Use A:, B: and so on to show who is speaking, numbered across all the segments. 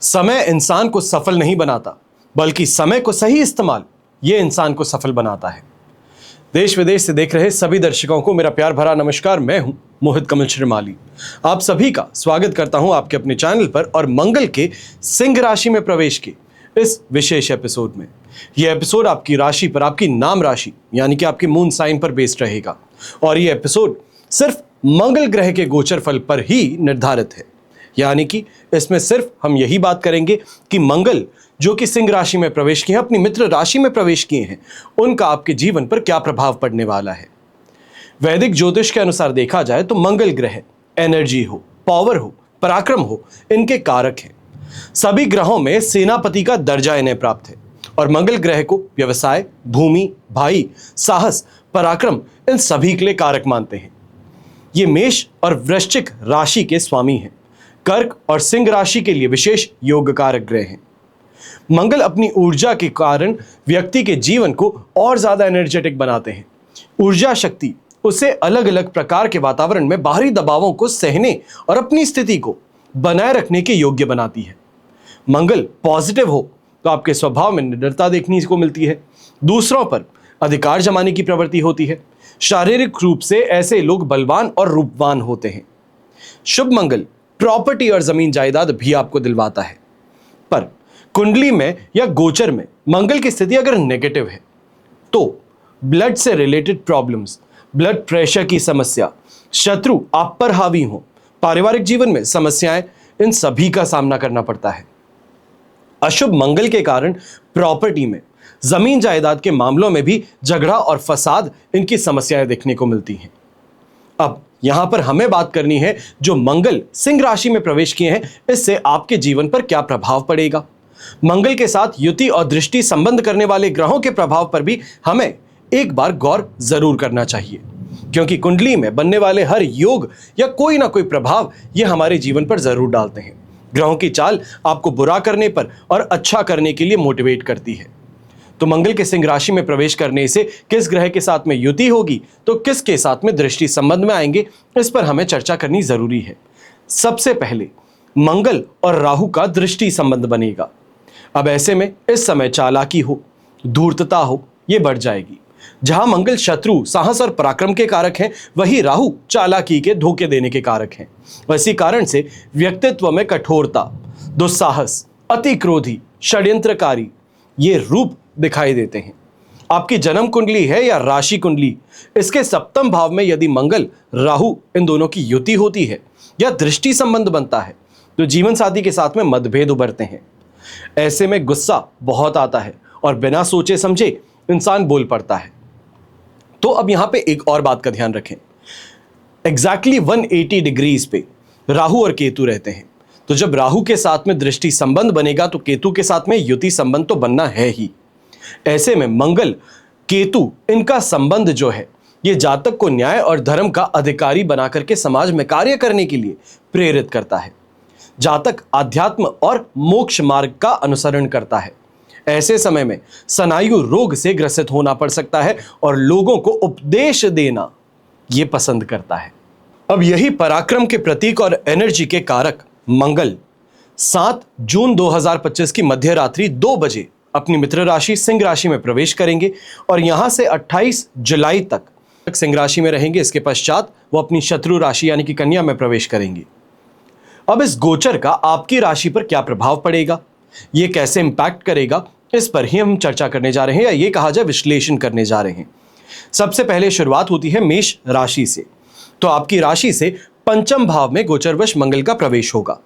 A: समय इंसान को सफल नहीं बनाता, बल्कि समय को सही इस्तेमाल ये इंसान को सफल बनाता है। देश विदेश से देख रहे सभी दर्शकों को मेरा प्यार भरा नमस्कार। मैं हूं मोहित कमल श्रीमाली। आप सभी का स्वागत करता हूं आपके अपने चैनल पर और मंगल के सिंह राशि में प्रवेश के इस विशेष एपिसोड में। यह एपिसोड आपकी राशि पर, आपकी नाम राशि यानी कि आपकी मून साइन पर बेस्ड रहेगा और यह एपिसोड सिर्फ मंगल ग्रह के गोचर फल पर ही निर्धारित है। यानी कि इसमें सिर्फ हम यही बात करेंगे कि मंगल जो कि सिंह राशि में प्रवेश किए हैं, अपनी मित्र राशि में प्रवेश किए हैं, उनका आपके जीवन पर क्या प्रभाव पड़ने वाला है। वैदिक ज्योतिष के अनुसार देखा जाए तो मंगल ग्रह एनर्जी हो, पावर हो, पराक्रम हो, इनके कारक हैं। सभी ग्रहों में सेनापति का दर्जा इन्हें प्राप्त है और मंगल ग्रह को व्यवसाय, भूमि, भाई, साहस, पराक्रम इन सभी के लिए कारक मानते हैं। ये मेष और वृश्चिक राशि के स्वामी हैं। कर्क और सिंह राशि के लिए विशेष योग कारक ग्रह हैं। मंगल अपनी ऊर्जा के कारण व्यक्ति के जीवन को और ज्यादा एनर्जेटिक बनाते हैं। ऊर्जा शक्ति उसे अलग अलग प्रकार के वातावरण में बाहरी दबावों को सहने और अपनी स्थिति को बनाए रखने के योग्य बनाती है। मंगल पॉजिटिव हो तो आपके स्वभाव में निडरता देखने को मिलती है। दूसरों पर अधिकार जमाने की प्रवृत्ति होती है। शारीरिक रूप से ऐसे लोग बलवान और रूपवान होते हैं। शुभ मंगल प्रॉपर्टी और जमीन जायदाद भी आपको दिलवाता है। पर कुंडली में या गोचर में मंगल की स्थिति अगर नेगेटिव है तो ब्लड से रिलेटेड प्रॉब्लम्स, ब्लड प्रेशर की समस्या, शत्रु आप पर हावी हो, पारिवारिक जीवन में समस्याएं, इन सभी का सामना करना पड़ता है। अशुभ मंगल के कारण प्रॉपर्टी में, जमीन जायदाद के मामलों में भी झगड़ा और फसाद, इनकी समस्याएं देखने को मिलती हैं। अब यहां पर हमें बात करनी है जो मंगल सिंह राशि में प्रवेश किए हैं, इससे आपके जीवन पर क्या प्रभाव पड़ेगा। मंगल के साथ युति और दृष्टि संबंध करने वाले ग्रहों के प्रभाव पर भी हमें एक बार गौर जरूर करना चाहिए, क्योंकि कुंडली में बनने वाले हर योग या कोई ना कोई प्रभाव ये हमारे जीवन पर जरूर डालते हैं। ग्रहों की चाल आपको बुरा करने पर और अच्छा करने के लिए मोटिवेट करती है। तो मंगल के सिंह राशि में प्रवेश करने से किस ग्रह के साथ में युति होगी तो किसके साथ में दृष्टि संबंध में आएंगे, इस पर हमें चर्चा करनी जरूरी है। सबसे पहले मंगल और राहु का दृष्टि संबंध बनेगा। अब ऐसे में इस समय चालाकी हो, धूर्तता हो, ये बढ़ जाएगी। जहां मंगल शत्रु, साहस और पराक्रम के कारक हैं, वही राहु चालाकी के, धोखे देने के कारक हैं। इसी कारण से व्यक्तित्व में कठोरता, दुस्साहस, अति क्रोधी, षड्यंत्रकारी ये रूप दिखाई देते हैं। आपकी जन्म कुंडली है या राशि कुंडली, इसके सप्तम भाव में यदि मंगल राहु इन दोनों की युति होती है या दृष्टि संबंध बनता है तो जीवन साथी के साथ में मतभेद उभरते हैं। ऐसे में गुस्सा बहुत आता है और बिना सोचे समझे इंसान बोल पड़ता है। तो अब यहां पे एक और बात का ध्यान रखें। एग्जैक्टली 180 डिग्रीज पे राहु और केतु रहते हैं। तो जब राहु के साथ में दृष्टि संबंध बनेगा तो केतु के साथ में युति संबंध तो बनना है ही। ऐसे में मंगल केतु इनका संबंध जो है ये जातक को न्याय और धर्म का अधिकारी बना करके समाज में कार्य करने के लिए प्रेरित करता है। जातक आध्यात्म और मोक्ष मार्ग का अनुसरण करता है। ऐसे समय में स्नायु रोग से ग्रसित होना पड़ सकता है और लोगों को उपदेश देना ये पसंद करता है। अब यही पराक्रम के प्रतीक और एनर्जी के कारक मंगल 7 जून 2025 की मध्य रात्रि 2 बजे अपनी मित्र राशि सिंह राशि में प्रवेश करेंगे और यहां से 28 जुलाई तक सिंह राशि में रहेंगे। इसके पश्चात वो अपनी शत्रु राशि यानी कि कन्या में प्रवेश करेंगे। अब इस गोचर का आपकी राशि पर क्या प्रभाव पड़ेगा, ये कैसे इंपैक्ट करेगा, इस पर ही हम चर्चा करने जा रहे हैं या ये कहा जाए विश्लेषण करने जा रहे हैं। सबसे पहले शुरुआत होती है मेष राशि से। तो आपकी राशि से पंचम भाव में गोचरवश मंगल का प्रवेश होगा।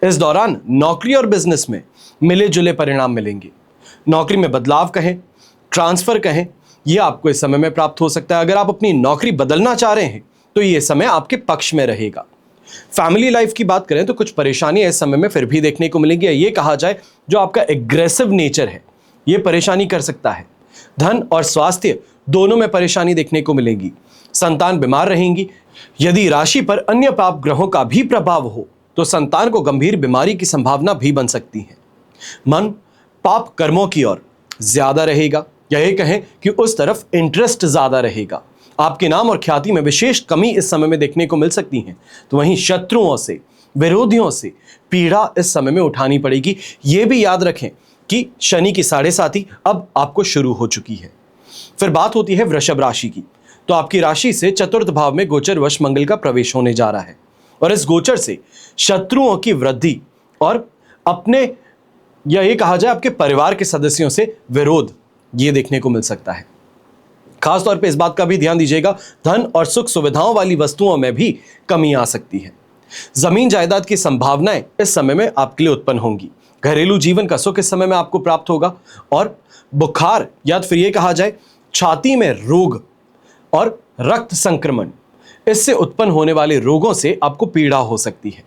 A: इस दौरान नौकरी और बिजनेस में मिले जुले परिणाम मिलेंगे। नौकरी में बदलाव कहें, ट्रांसफर कहें, यह आपको इस समय में प्राप्त हो सकता है। अगर आप अपनी नौकरी बदलना चाह रहे हैं तो यह समय आपके पक्ष में रहेगा। फैमिली लाइफ की बात करें तो कुछ परेशानियां इस समय में फिर भी देखने को मिलेंगी। ये कहा जाए जो आपका एग्रेसिव नेचर है ये परेशानी कर सकता है। धन और स्वास्थ्य दोनों में परेशानी देखने को मिलेगी। संतान बीमार रहेंगी। यदि राशि पर अन्य पाप ग्रहों का भी प्रभाव हो तो संतान को गंभीर बीमारी की संभावना भी बन सकती है। मन पाप कर्मों की ओर ज्यादा रहेगा, यही कहें कि उस तरफ इंटरेस्ट ज्यादा रहेगा। आपके नाम और ख्याति में विशेष कमी इस समय में देखने को मिल सकती है। तो वहीं शत्रुओं से विरोधियों से पीड़ा इस समय में उठानी पड़ेगी। यह भी याद रखें कि शनि की 7.5 अब आपको शुरू हो चुकी है। फिर बात होती है वृषभ राशि की। तो आपकी राशि से चतुर्थ भाव में गोचर वश मंगल का प्रवेश होने जा रहा है और इस गोचर से शत्रुओं की वृद्धि और अपने या ये कहा जाए आपके परिवार के सदस्यों से विरोध ये देखने को मिल सकता है। खासतौर पे इस बात का भी ध्यान दीजिएगा, धन और सुख सुविधाओं वाली वस्तुओं में भी कमी आ सकती है। जमीन जायदाद की संभावनाएं इस समय में आपके लिए उत्पन्न होंगी। घरेलू जीवन का सुख इस समय में आपको प्राप्त होगा और बुखार या फिर ये कहा जाए छाती में रोग और रक्त संक्रमण, इससे उत्पन्न होने वाले रोगों से आपको पीड़ा हो सकती है।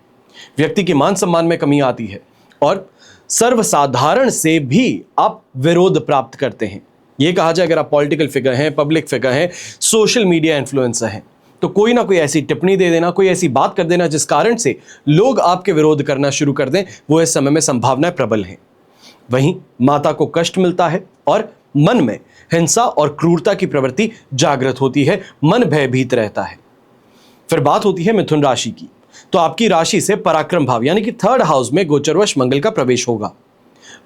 A: व्यक्ति के मान सम्मान में कमी आती है और सर्वसाधारण से भी आप विरोध प्राप्त करते हैं। यह कहा जाए अगर आप पॉलिटिकल फिगर हैं, पब्लिक फिगर हैं, सोशल मीडिया इन्फ्लुएंसर हैं, तो कोई ना कोई ऐसी टिप्पणी दे देना, कोई ऐसी बात कर देना जिस कारण से लोग आपके विरोध करना शुरू कर दें, वो इस समय में संभावनाएं प्रबल हैं। वहीं माता को कष्ट मिलता है और मन में हिंसा और क्रूरता की प्रवृत्ति जागृत होती है, मन भयभीत रहता है। फिर बात होती है मिथुन राशि की। तो आपकी राशि से पराक्रम भाव यानी कि 3rd हाउस में गोचरवश मंगल का प्रवेश होगा।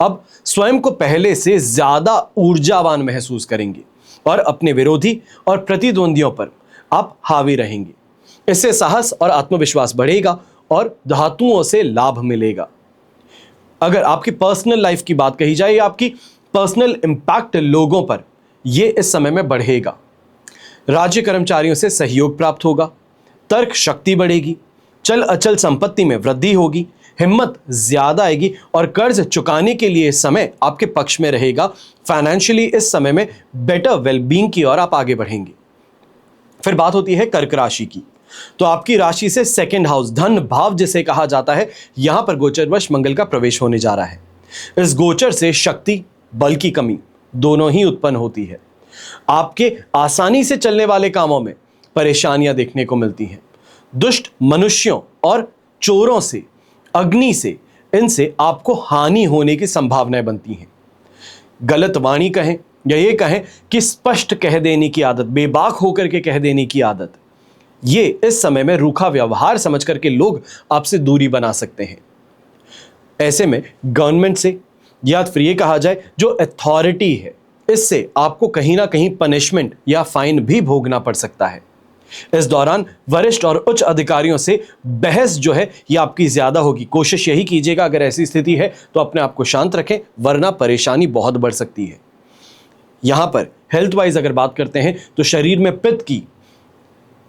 A: अब स्वयं को पहले से ज्यादा ऊर्जावान महसूस करेंगे और अपने विरोधी और प्रतिद्वंदियों पर आप हावी रहेंगे। इससे साहस और आत्मविश्वास बढ़ेगा और धातुओं से लाभ मिलेगा। अगर आपकी पर्सनल लाइफ की बात कही जाए या आपकी पर्सनल इंपैक्ट लोगों पर यह इस समय में बढ़ेगा। राज्य कर्मचारियों से सहयोग प्राप्त होगा, तर्क शक्ति बढ़ेगी, चल अचल संपत्ति में वृद्धि होगी, हिम्मत ज्यादा आएगी और कर्ज चुकाने के लिए समय आपके पक्ष में रहेगा। फाइनेंशियली इस समय में बेटर वेलबींग की ओर आप आगे बढ़ेंगे। फिर बात होती है कर्क राशि की। तो आपकी राशि से 2nd हाउस धन भाव जिसे कहा जाता है, यहां पर गोचरवश मंगल का प्रवेश होने जा रहा है। इस गोचर से शक्ति बल की कमी दोनों ही उत्पन्न होती है। आपके आसानी से चलने वाले कामों में परेशानियां देखने को मिलती हैं। दुष्ट मनुष्यों और चोरों से, अग्नि से, इनसे आपको हानि होने की संभावनाएं बनती हैं। गलत वाणी कहें या ये कहें कि स्पष्ट कह देने की आदत, बेबाक होकर के कह देने की आदत, ये इस समय में रूखा व्यवहार समझ करके लोग आपसे दूरी बना सकते हैं। ऐसे में गवर्नमेंट से या फिर ये कहा जाए जो अथॉरिटी है, इससे आपको कहीं ना कहीं पनिशमेंट या फाइन भी भोगना पड़ सकता है। इस दौरान वरिष्ठ और उच्च अधिकारियों से बहस जो है ये आपकी ज्यादा होगी। कोशिश यही कीजिएगा अगर ऐसी स्थिति है तो अपने आप को शांत रखें, वरना परेशानी बहुत बढ़ सकती है। यहां पर हेल्थ वाइज अगर बात करते हैं तो शरीर में पित्त की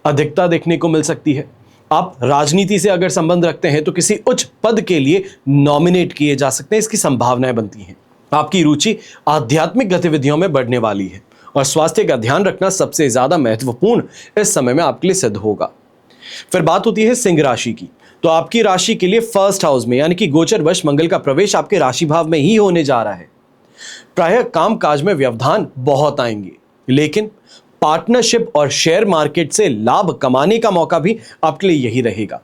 A: अधिकता देखने को मिल सकती है। आप राजनीति से अगर संबंध रखते हैं तो किसी उच्च पद के लिए नॉमिनेट किए जा सकते हैं, इसकी संभावनाएं बनती हैं। आपकी रुचि आध्यात्मिक गतिविधियों में बढ़ने वाली है और स्वास्थ्य का ध्यान रखना सबसे ज्यादा महत्वपूर्ण इस समय में आपके लिए सिद्ध होगा। फिर बात होती है सिंह राशि की। तो आपकी राशि के लिए 1st हाउस में यानी कि गोचरवश मंगल का प्रवेश आपके राशि भाव में ही होने जा रहा है। प्रायः कामकाज में व्यवधान बहुत आएंगे, लेकिन पार्टनरशिप और शेयर मार्केट से लाभ कमाने का मौका भी आपके लिए यही रहेगा।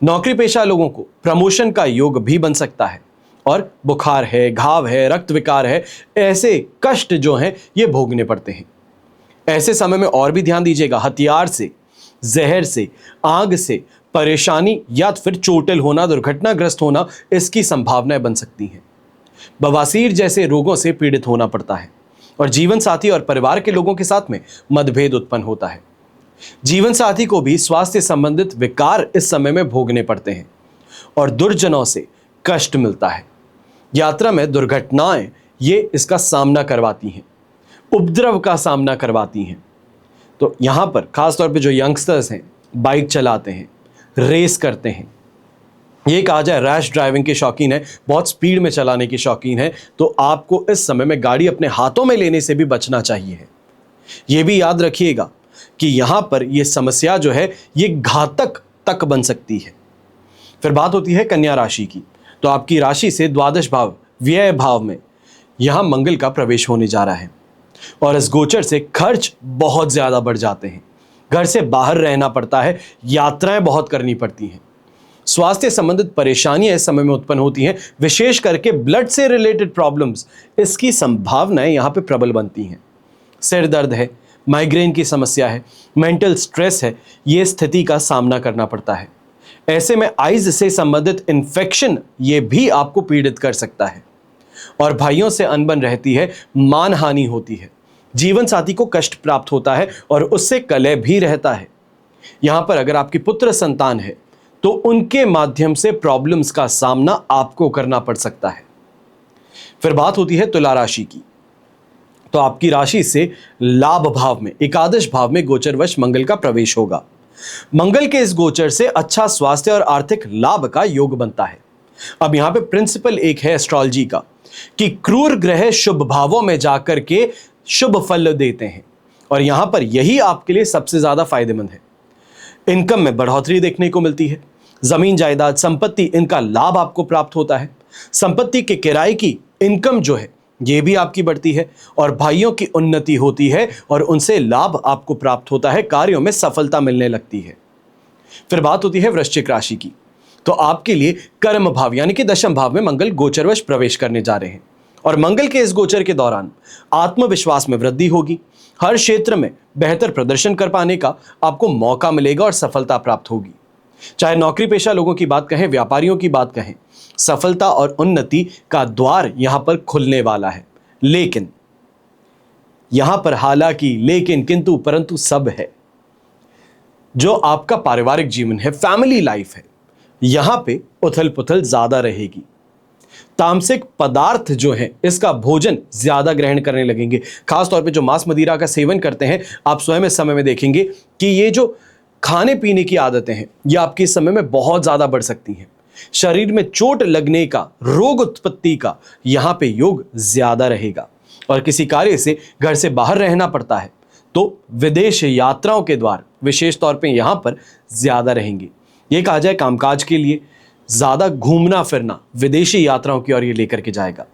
A: नौकरी पेशा लोगों को प्रमोशन का योग भी बन सकता है और बुखार है, घाव है, रक्त विकार है, ऐसे कष्ट जो हैं ये भोगने पड़ते हैं। ऐसे समय में और भी ध्यान दीजिएगा, हथियार से, जहर से, आग से परेशानी या फिर चोटिल होना, दुर्घटनाग्रस्त होना, इसकी संभावनाएं बन सकती हैं। बवासीर जैसे रोगों से पीड़ित होना पड़ता है और जीवन साथी और परिवार के लोगों के साथ में मतभेद उत्पन्न होता है। जीवन साथी को भी स्वास्थ्य संबंधित विकार इस समय में भोगने पड़ते हैं और दुर्जनों से कष्ट मिलता है। यात्रा में दुर्घटनाएं ये इसका सामना करवाती हैं, उपद्रव का सामना करवाती हैं। तो यहां पर खासतौर पे जो यंगस्टर्स हैं, बाइक चलाते हैं, रेस करते हैं, ये कहा जाए रैश ड्राइविंग के शौकीन है, बहुत स्पीड में चलाने के शौकीन है, तो आपको इस समय में गाड़ी अपने हाथों में लेने से भी बचना चाहिए। ये भी याद रखिएगा कि यहां पर यह समस्या जो है ये घातक तक बन सकती है। फिर बात होती है कन्या राशि की। तो आपकी राशि से 12 भाव व्यय भाव में यहां मंगल का प्रवेश होने जा रहा है और इस गोचर से खर्च बहुत ज्यादा बढ़ जाते हैं। घर से बाहर रहना पड़ता है, यात्राएं बहुत करनी पड़ती हैं। स्वास्थ्य संबंधित परेशानियां इस समय में उत्पन्न होती हैं, विशेष करके ब्लड से रिलेटेड प्रॉब्लम्स, इसकी संभावनाएं यहां पे प्रबल बनती हैं। सिर दर्द है, माइग्रेन की समस्या है, मेंटल स्ट्रेस है, ये स्थिति का सामना करना पड़ता है। ऐसे में आइज से संबंधित इन्फेक्शन ये भी आपको पीड़ित कर सकता है। और भाइयों से अनबन रहती है, मानहानि होती है, जीवन साथी को कष्ट प्राप्त होता है और उससे कलह भी रहता है। यहां पर अगर आपकी पुत्र संतान है तो उनके माध्यम से प्रॉब्लम्स का सामना आपको करना पड़ सकता है। फिर बात होती है तुला राशि की। तो आपकी राशि से लाभ भाव में, एकादश भाव में गोचरवश मंगल का प्रवेश होगा। मंगल के इस गोचर से अच्छा स्वास्थ्य और आर्थिक लाभ का योग बनता है। अब यहां पे प्रिंसिपल एक है एस्ट्रोलॉजी का कि क्रूर ग्रह शुभ भावों में जाकर के शुभ फल देते हैं और यहां पर यही आपके लिए सबसे ज्यादा फायदेमंद है। इनकम में बढ़ोतरी देखने को मिलती है, जमीन जायदाद संपत्ति इनका लाभ आपको प्राप्त होता है। संपत्ति के किराए की इनकम जो है ये भी आपकी बढ़ती है और भाइयों की उन्नति होती है और उनसे लाभ आपको प्राप्त होता है, कार्यों में सफलता मिलने लगती है। फिर बात होती है वृश्चिक राशि की। तो आपके लिए कर्म भाव यानी कि दशम भाव में मंगल गोचरवश प्रवेश करने जा रहे हैं और मंगल के इस गोचर के दौरान आत्मविश्वास में वृद्धि होगी। हर क्षेत्र में बेहतर प्रदर्शन कर पाने का आपको मौका मिलेगा और सफलता प्राप्त होगी। चाहे नौकरी पेशा लोगों की बात कहें, व्यापारियों की बात कहें, सफलता और उन्नति का द्वार यहां पर खुलने वाला है। लेकिन यहां पर हालांकि, लेकिन, किंतु, परंतु सब है। जो आपका पारिवारिक जीवन है, फैमिली लाइफ है, यहां पे उथल पुथल ज्यादा रहेगी। तामसिक पदार्थ जो है इसका भोजन ज्यादा ग्रहण करने लगेंगे। खासतौर पे जो मांस मदिरा का सेवन करते हैं, आप स्वयं इस समय में देखेंगे कि ये जो खाने पीने की आदतें हैं ये आपके इस समय में बहुत ज्यादा बढ़ सकती हैं। शरीर में चोट लगने का, रोग उत्पत्ति का यहां पे योग ज्यादा रहेगा और किसी कार्य से घर से बाहर रहना पड़ता है तो विदेश यात्राओं के द्वार विशेष तौर पे यहां पर ज्यादा रहेंगे। ये कहा जाए कामकाज के लिए ज्यादा घूमना फिरना विदेशी यात्राओं की ओर ये लेकर के जाएगा।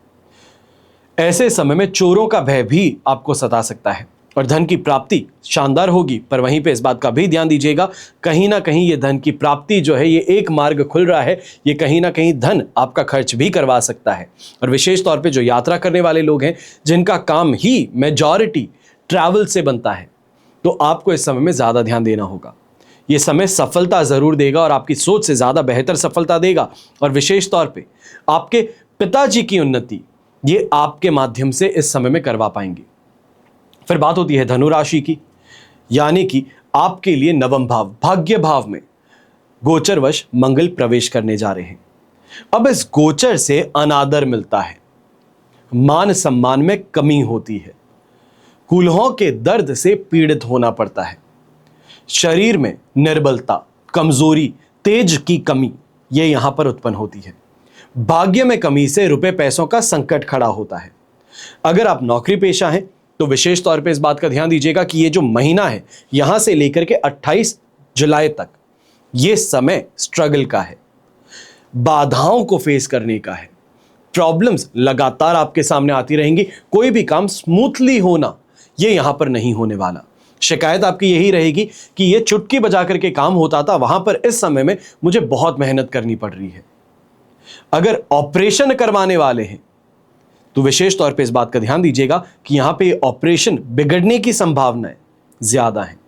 A: ऐसे समय में चोरों का भय भी आपको सता सकता है और धन की प्राप्ति शानदार होगी। पर वहीं पे इस बात का भी ध्यान दीजिएगा, कहीं ना कहीं ये धन की प्राप्ति जो है ये एक मार्ग खुल रहा है, ये कहीं ना कहीं धन आपका खर्च भी करवा सकता है। और विशेष तौर पे जो यात्रा करने वाले लोग हैं जिनका काम ही मेजॉरिटी ट्रैवल से बनता है, तो आपको इस समय में ज्यादा ध्यान देना होगा। ये समय सफलता जरूर देगा और आपकी सोच से ज्यादा बेहतर सफलता देगा और विशेष तौर पे आपके पिताजी की उन्नति ये आपके माध्यम से इस समय में करवा पाएंगे। फिर बात होती है धनु राशि की, यानी कि आपके लिए नवम भाव, भाग्य भाव में गोचरवश मंगल प्रवेश करने जा रहे हैं। अब इस गोचर से अनादर मिलता है, मान सम्मान में कमी होती है, कूल्हों के दर्द से पीड़ित होना पड़ता है, शरीर में निर्बलता, कमजोरी, तेज की कमी ये यहां पर उत्पन्न होती है। भाग्य में कमी से रुपए पैसों का संकट खड़ा होता है। अगर आप नौकरी पेशा हैं तो विशेष तौर पे इस बात का ध्यान दीजिएगा कि ये जो महीना है यहां से लेकर के 28 जुलाई तक ये समय स्ट्रगल का है, बाधाओं को फेस करने का है। प्रॉब्लम्स लगातार आपके सामने आती रहेंगी, कोई भी काम स्मूथली होना ये यहां पर नहीं होने वाला। शिकायत आपकी यही रहेगी कि ये चुटकी बजा करके काम होता था, वहां पर इस समय में मुझे बहुत मेहनत करनी पड़ रही है। अगर ऑपरेशन करवाने वाले हैं तो विशेष तौर पे इस बात का ध्यान दीजिएगा कि यहां पे ऑपरेशन बिगड़ने की संभावनाएं ज्यादा हैं।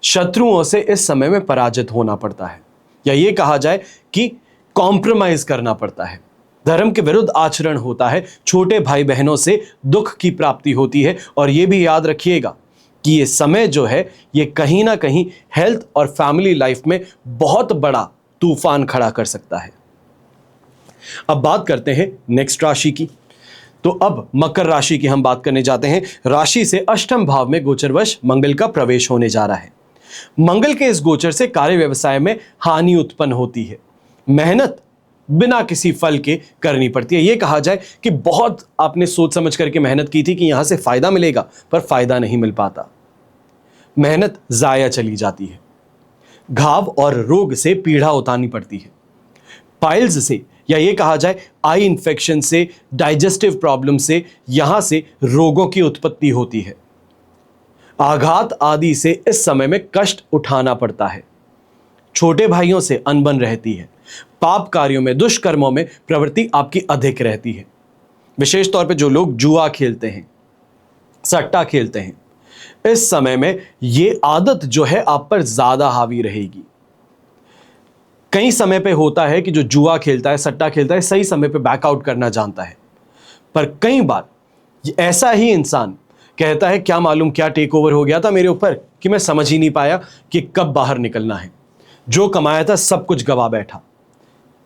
A: शत्रुओं से इस समय में पराजित होना पड़ता है या ये कहा जाए कि कॉम्प्रोमाइज करना पड़ता है। धर्म के विरुद्ध आचरण होता है, छोटे भाई बहनों से दुख की प्राप्ति होती है और यह भी याद रखिएगा कि ये समय जो है ये कहीं ना कहीं हेल्थ और फैमिली लाइफ में बहुत बड़ा तूफान खड़ा कर सकता है। अब बात करते हैं नेक्स्ट राशि की। तो अब मकर राशि की हम बात करने जाते हैं। राशि से अष्टम भाव में गोचरवश मंगल का प्रवेश होने जा रहा है। मंगल के इस गोचर से कार्य व्यवसाय में हानि उत्पन्न होती है, मेहनत बिना किसी फल के करनी पड़ती है। यह कहा जाए कि बहुत आपने सोच समझ करके मेहनत की थी कि यहां से फायदा मिलेगा, पर फायदा नहीं मिल पाता, मेहनत जाया चली जाती है। घाव और रोग से पीड़ा उतारनी पड़ती है, पाइल्स से या ये कहा जाए आई इंफेक्शन से, डाइजेस्टिव प्रॉब्लम से यहां से रोगों की उत्पत्ति होती है। आघात आदि से इस समय में कष्ट उठाना पड़ता है। छोटे भाइयों से अनबन रहती है। पाप कार्यों में, दुष्कर्मों में प्रवृत्ति आपकी अधिक रहती है। विशेष तौर पे जो लोग जुआ खेलते हैं, सट्टा खेलते हैं, इस समय में ये आदत जो है आप पर ज्यादा हावी रहेगी। कई समय पे होता है कि जो जुआ खेलता है, सट्टा खेलता है, सही समय पे बैकआउट करना जानता है, पर कई बार ऐसा ही इंसान कहता है क्या मालूम क्या टेक ओवर हो गया था मेरे ऊपर कि मैं समझ ही नहीं पाया कि कब बाहर निकलना है। जो कमाया था सब कुछ गवा बैठा।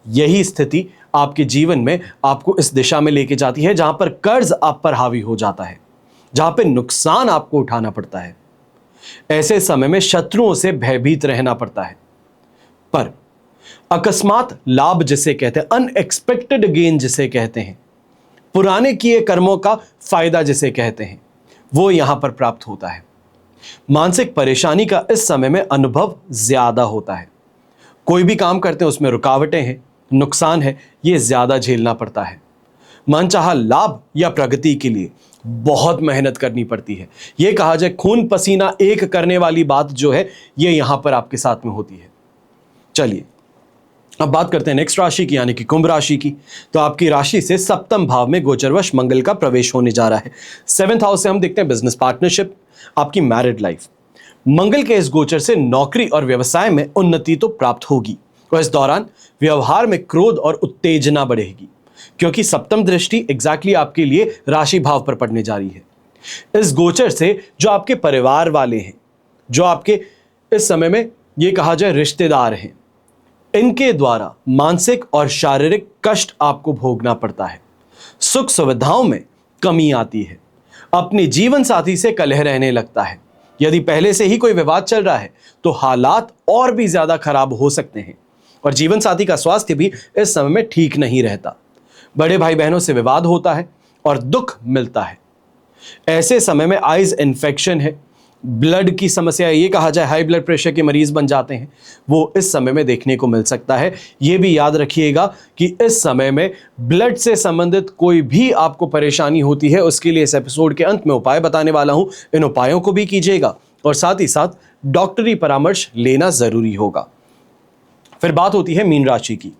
A: यही स्थिति आपके जीवन में आपको इस दिशा में लेके जाती है जहां पर कर्ज आप पर हावी हो जाता है, जहां पे नुकसान आपको उठाना पड़ता है। ऐसे समय में शत्रुओं से भयभीत रहना पड़ता है। पर अकस्मात लाभ जिसे कहते हैं, अनएक्सपेक्टेड गेन जिसे कहते हैं, पुराने किए कर्मों का फायदा जिसे कहते हैं, वो यहां पर प्राप्त होता है। मानसिक परेशानी का इस समय में अनुभव ज्यादा होता है। कोई भी काम करते हैं उसमें रुकावटें हैं, नुकसान है, ये ज्यादा झेलना पड़ता है। मनचाहा लाभ या प्रगति के लिए बहुत मेहनत करनी पड़ती है। ये कहा जाए खून पसीना एक करने वाली बात जो है ये यहां पर आपके साथ में होती है। चलिए अब बात करते हैं नेक्स्ट राशि की, यानी कि कुंभ राशि की। तो आपकी राशि से सप्तम भाव में गोचरवश मंगल का प्रवेश होने जा रहा है। 7th हाउस से हम देखते हैं बिजनेस पार्टनरशिप, आपकी मैरिड लाइफ। मंगल के इस गोचर से नौकरी और व्यवसाय में उन्नति तो प्राप्त होगी और इस दौरान व्यवहार में क्रोध और उत्तेजना बढ़ेगी, क्योंकि सप्तम दृष्टि एग्जैक्टली आपके लिए राशि भाव पर पड़ने जा रही है। इस गोचर से जो आपके परिवार वाले हैं, जो आपके इस समय में ये कहा जाए रिश्तेदार हैं, इनके द्वारा मानसिक और शारीरिक कष्ट आपको भोगना पड़ता है। सुख सुविधाओं में कमी आती है। अपने जीवन साथी से कलह रहने लगता है। यदि पहले से ही कोई विवाद चल रहा है तो हालात और भी ज्यादा खराब हो सकते हैं और जीवन साथी का स्वास्थ्य भी इस समय में ठीक नहीं रहता। बड़े भाई बहनों से विवाद होता है और दुख मिलता है। ऐसे समय में आइज इन्फेक्शन है, ब्लड की समस्या, ये कहा जाए हाई ब्लड प्रेशर के मरीज बन जाते हैं, वो इस समय में देखने को मिल सकता है। ये भी याद रखिएगा कि इस समय में ब्लड से संबंधित कोई भी आपको परेशानी होती है, उसके लिए इस एपिसोड के अंत में उपाय बताने वाला हूं। इन उपायों को भी कीजिएगा और साथ ही साथ डॉक्टरी परामर्श लेना जरूरी होगा। फिर बात होती है मीन राशि की।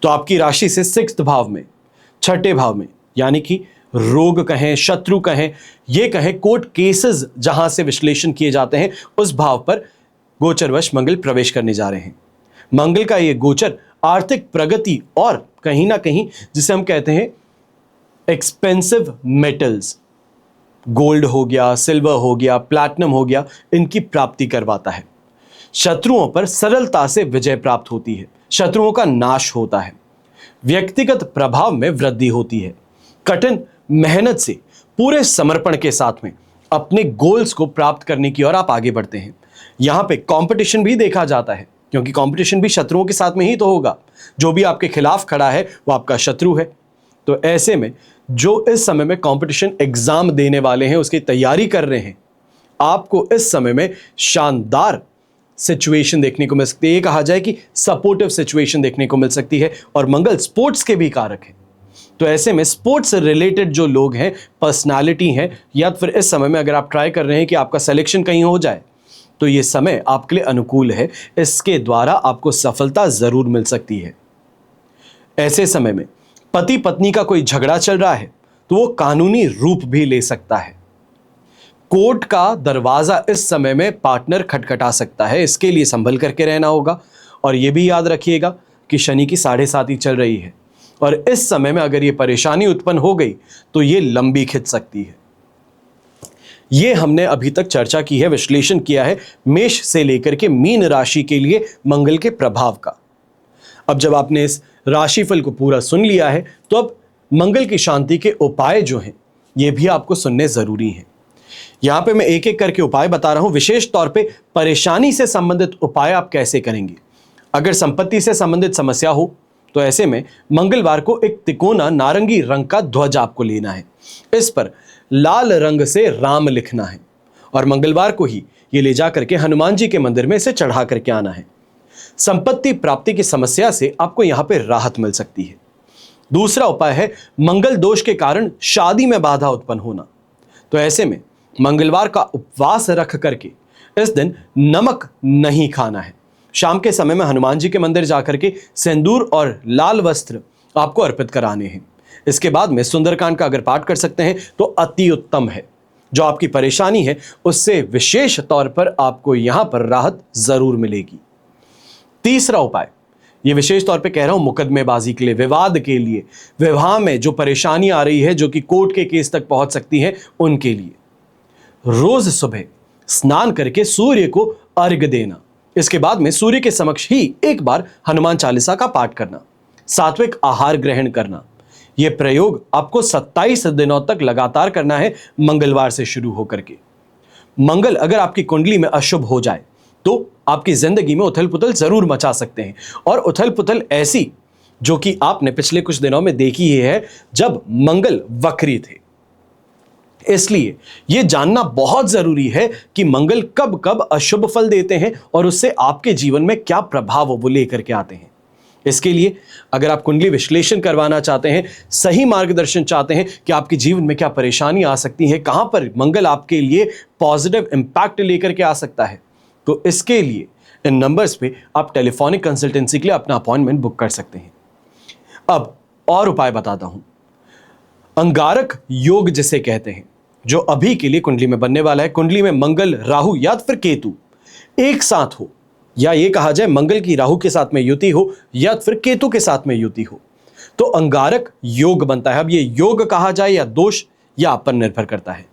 A: तो आपकी राशि से 6th भाव में, 6ठे भाव में, यानी कि रोग कहें, शत्रु कहें, ये कहें कोर्ट केसेस जहां से विश्लेषण किए जाते हैं, उस भाव पर गोचरवश मंगल प्रवेश करने जा रहे हैं। मंगल का ये गोचर आर्थिक प्रगति और कहीं ना कहीं जिसे हम कहते हैं एक्सपेंसिव मेटल्स, गोल्ड हो गया, सिल्वर हो गया, प्लैटिनम हो गया, इनकी प्राप्ति करवाता है। शत्रुओं पर सरलता से विजय प्राप्त होती है। शत्रुओं का नाश होता है। व्यक्तिगत प्रभाव में वृद्धि होती है। कठिन मेहनत से पूरे समर्पण के साथ में अपने गोल्स को प्राप्त करने की ओर आप आगे बढ़ते हैं। यहां पे कंपटीशन भी देखा जाता है, क्योंकि कंपटीशन भी शत्रुओं के साथ में ही तो होगा। जो भी आपके खिलाफ खड़ा है वो आपका शत्रु है। तो ऐसे में जो इस समय में कंपटीशन एग्जाम देने वाले हैं, उसकी तैयारी कर रहे हैं, आपको इस समय में शानदार सिचुएशन देखने को मिल सकती है। ये कहा जाए कि सपोर्टिव सिचुएशन देखने को मिल सकती है। और मंगल स्पोर्ट्स के भी कारक है। तो ऐसे में स्पोर्ट्स से रिलेटेड जो लोग हैं, पर्सनालिटी हैं, या फिर इस समय में अगर आप ट्राई कर रहे हैं कि आपका सिलेक्शन कहीं हो जाए, तो ये समय आपके लिए अनुकूल है। इसके द्वारा आपको सफलता जरूर मिल सकती है। ऐसे समय में पति पत्नी का कोई झगड़ा चल रहा है तो वो कानूनी रूप भी ले सकता है। कोर्ट का दरवाजा इस समय में पार्टनर खटखटा सकता है। इसके लिए संभल करके रहना होगा। और यह भी याद रखिएगा कि शनि की 7.5 चल रही है और इस समय में अगर ये परेशानी उत्पन्न हो गई तो ये लंबी खिंच सकती है। ये हमने अभी तक चर्चा की है, विश्लेषण किया है मेष से लेकर के मीन राशि के लिए मंगल के प्रभाव का। अब जब आपने इस राशिफल को पूरा सुन लिया है तो अब मंगल की शांति के उपाय जो हैं ये भी आपको सुनने जरूरी हैं। यहां पे मैं एक एक करके उपाय बता रहा हूं। विशेष तौर पे परेशानी से संबंधित उपाय आप कैसे करेंगे। अगर संपत्ति से संबंधित समस्या हो तो ऐसे में मंगलवार को एक तिकोना नारंगी रंग का ध्वज आपको लेना है। इस पर लाल रंग से राम लिखना है और मंगलवार को ही ये ले जा करके हनुमान जी के मंदिर में इसे चढ़ा करके आना है। संपत्ति प्राप्ति की समस्या से आपको यहां पे राहत मिल सकती है। दूसरा उपाय है मंगल दोष के कारण शादी में बाधा उत्पन्न होना। तो ऐसे में मंगलवार का उपवास रख करके इस दिन नमक नहीं खाना है। शाम के समय में हनुमान जी के मंदिर जाकर के सिंदूर और लाल वस्त्र आपको अर्पित कराने हैं। इसके बाद में सुंदरकांड का अगर पाठ कर सकते हैं तो अति उत्तम है। जो आपकी परेशानी है उससे विशेष तौर पर आपको यहां पर राहत जरूर मिलेगी। तीसरा उपाय ये विशेष तौर पे कह रहा हूं मुकदमेबाजी के लिए, विवाद के लिए, विवाह में जो परेशानी आ रही है जो कि कोर्ट के केस तक पहुंच सकती है उनके लिए। रोज सुबह स्नान करके सूर्य को अर्घ्य देना, इसके बाद में सूर्य के समक्ष ही एक बार हनुमान चालीसा का पाठ करना, सात्विक आहार ग्रहण करना। यह प्रयोग आपको 27 दिनों तक लगातार करना है, मंगलवार से शुरू होकर के। मंगल अगर आपकी कुंडली में अशुभ हो जाए तो आपकी जिंदगी में उथल पुथल जरूर मचा सकते हैं, और उथल पुथल ऐसी जो कि आपने पिछले कुछ दिनों में देखी ही है जब मंगल वक्री थे। इसलिए यह जानना बहुत जरूरी है कि मंगल कब कब अशुभ फल देते हैं और उससे आपके जीवन में क्या प्रभाव वो लेकर के आते हैं। इसके लिए अगर आप कुंडली विश्लेषण करवाना चाहते हैं, सही मार्गदर्शन चाहते हैं कि आपके जीवन में क्या परेशानी आ सकती है, कहां पर मंगल आपके लिए पॉजिटिव इंपैक्ट लेकर के आ सकता है, तो इसके लिए इन नंबर्स पे आप टेलीफोनिक कंसल्टेंसी के लिए अपना अपॉइंटमेंट बुक कर सकते हैं। अब और उपाय बताता हूं। अंगारक योग जिसे कहते हैं, जो अभी के लिए कुंडली में बनने वाला है, कुंडली में मंगल, राहु या फिर केतु एक साथ हो, या ये कहा जाए मंगल की राहु के साथ में युति हो या फिर केतु के साथ में युति हो, तो अंगारक योग बनता है। अब ये योग कहा जाए या दोष, या आप पर निर्भर करता है।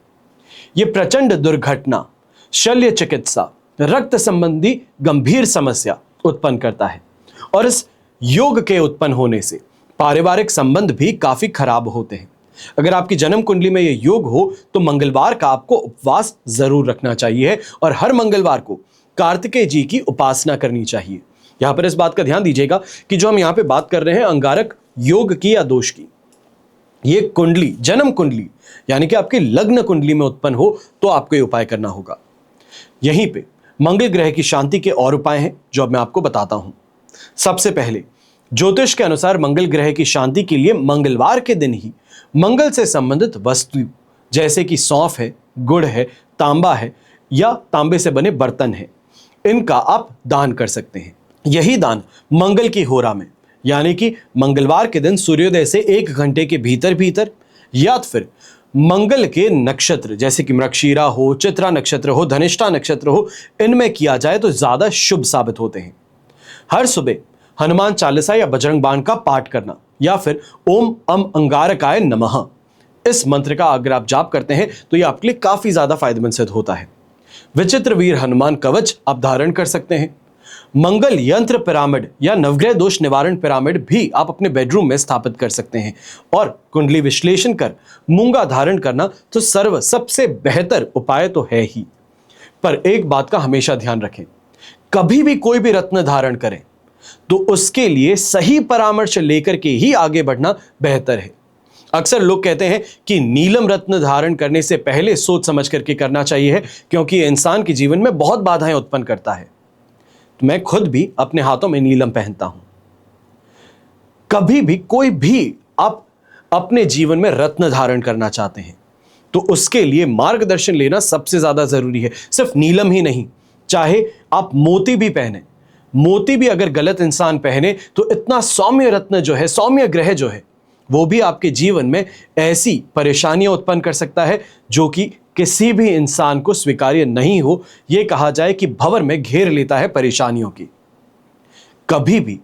A: ये प्रचंड दुर्घटना, शल्य चिकित्सा, रक्त संबंधी गंभीर समस्या उत्पन्न करता है, और इस योग के उत्पन्न होने से पारिवारिक संबंध भी काफी खराब होते हैं। अगर आपकी जन्म कुंडली में यह योग हो तो मंगलवार का आपको उपवास जरूर रखना चाहिए, और हर मंगलवार को कार्तिकेय जी की उपासना करनी चाहिए। यहां पर इस बात का ध्यान दीजिएगा कि जो हम यहां पे बात कर रहे हैं अंगारक योग की या दोष की, ये कुंडली, जन्म कुंडली यानी कि आपकी लग्न कुंडली में उत्पन्न हो तो आपको ये उपाय करना होगा। यहीं पे मंगल ग्रह की शांति के और उपाय हैं जो अब मैं आपको बताता हूं। सबसे पहले ज्योतिष के अनुसार मंगल ग्रह की शांति के लिए मंगलवार के दिन ही मंगल से संबंधित वस्तु जैसे कि सौंफ है, गुड़ है, तांबा है या तांबे से बने बर्तन है, इनका आप दान कर सकते हैं। यही दान मंगल की होरा में यानी कि मंगलवार के दिन सूर्योदय से 1 घंटे के भीतर भीतर, या फिर मंगल के नक्षत्र जैसे कि मृगशीरा हो, चित्रा नक्षत्र हो, धनिष्ठा नक्षत्र हो, इनमें किया जाए तो ज्यादा शुभ साबित होते हैं। हर सुबह हनुमान चालीसा या बजरंग बाण का पाठ करना, या फिर ओम अम अंगारकाय नमः, इस मंत्र का अगर आप जाप करते हैं तो यह आपके लिए काफी ज्यादा फायदेमंद सिद्ध होता है। विचित्र वीर हनुमान कवच आप धारण कर सकते हैं। मंगल यंत्र पिरामिड या नवग्रह दोष निवारण पिरामिड भी आप अपने बेडरूम में स्थापित कर सकते हैं। और कुंडली विश्लेषण कर मूंगा धारण करना तो सबसे बेहतर उपाय तो है ही, पर एक बात का हमेशा ध्यान रखें, कभी भी कोई भी रत्न धारण करें तो उसके लिए सही परामर्श लेकर के ही आगे बढ़ना बेहतर है। अक्सर लोग कहते हैं कि नीलम रत्न धारण करने से पहले सोच समझ करके करना चाहिए, क्योंकि यह इंसान के जीवन में बहुत बाधाएं उत्पन्न करता है। तो मैं खुद भी अपने हाथों में नीलम पहनता हूं। कभी भी कोई भी आप अपने जीवन में रत्न धारण करना चाहते हैं तो उसके लिए मार्गदर्शन लेना सबसे ज्यादा जरूरी है। सिर्फ नीलम ही नहीं, चाहे आप मोती भी पहने, मोती भी अगर गलत इंसान पहने तो इतना सौम्य रत्न जो है, सौम्य ग्रह जो है, वो भी आपके जीवन में ऐसी परेशानियां उत्पन्न कर सकता है जो कि किसी भी इंसान को स्वीकार्य नहीं हो। यह कहा जाए कि भंवर में घेर लेता है परेशानियों की। कभी भी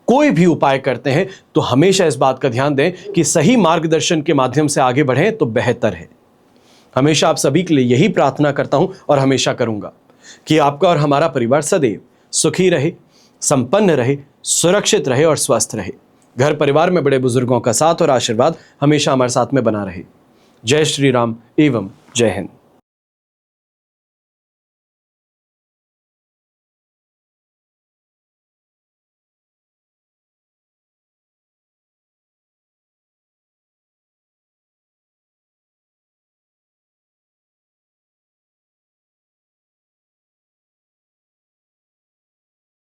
A: कोई भी उपाय करते हैं तो हमेशा इस बात का ध्यान दें कि सही मार्गदर्शन के माध्यम से आगे बढ़ें तो बेहतर है। हमेशा आप सभी के लिए यही प्रार्थना करता हूं और हमेशा करूंगा कि आपका और हमारा परिवार सदैव सुखी रहे, संपन्न रहे, सुरक्षित रहे और स्वस्थ रहे। घर परिवार में बड़े बुजुर्गों का साथ और आशीर्वाद हमेशा हमारे साथ में बना रहे। जय श्री राम एवं जय हिंद।